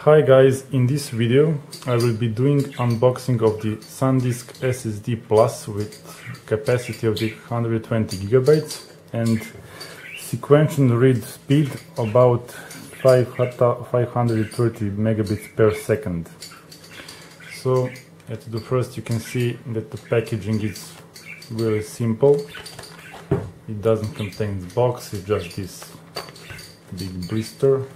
Hi guys, in this video I will be doing unboxing of the SanDisk SSD Plus with capacity of the 120 gigabytes and sequential read speed about 530 megabits per second. So at the first you can see that the packaging is very simple. It doesn't contain the box, it's just this big blister.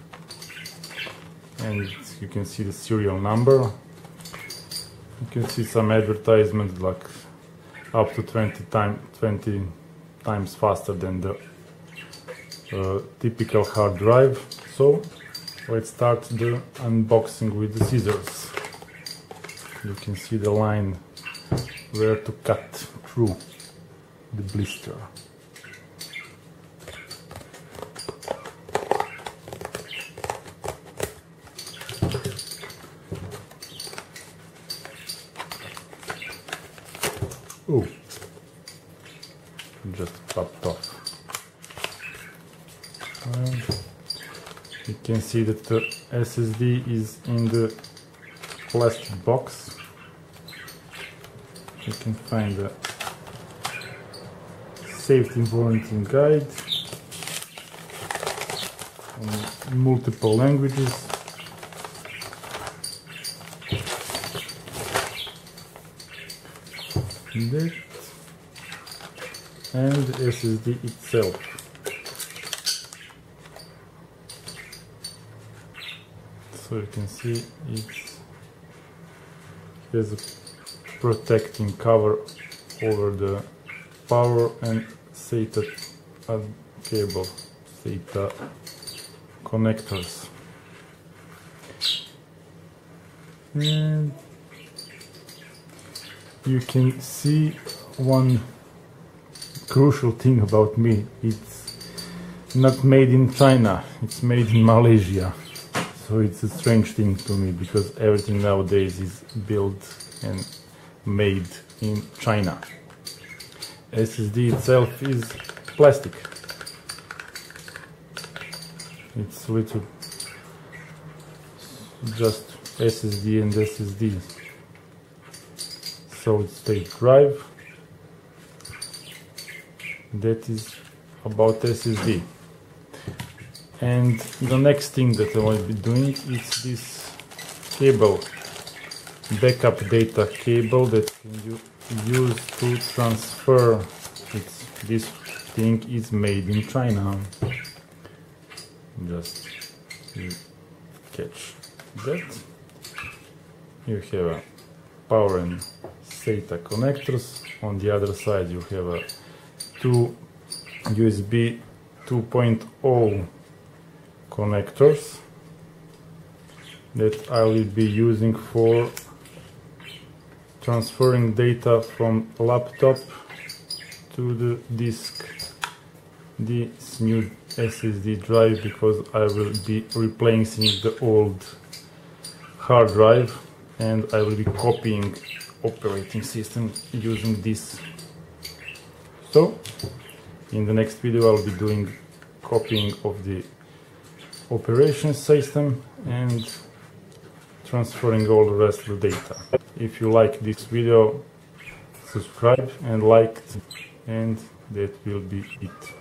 And you can see the serial number. You can see some advertisements like up to 20 times faster than the typical hard drive. So let's start the unboxing with the scissors. You can see the line where to cut through the blister. Oh, just popped off. And you can see that the SSD is in the plastic box. You can find the safety warranty guide in multiple languages. That and the SSD itself. So you can see it has a protecting cover over the power and SATA cable, SATA connectors. And you can see one crucial thing about me. It's not made in China, it's made in Malaysia. So it's a strange thing to me because everything nowadays is built and made in China. SSD itself is plastic. It's little just SSD and SSD. Solid state drive. That is about SSD. And the next thing that I will be doing is this cable, backup data cable that you use to transfer. This thing is made in China. Just catch that. You have a power and SATA connectors. On the other side you have two USB 2.0 connectors that I will be using for transferring data from laptop to the disk, this new SSD drive, because I will be replacing the old hard drive and I will be copying operating system using this. So in the next video I'll be doing copying of the operation system and transferring all the rest of the data. If you like this video, subscribe and like, and that will be it.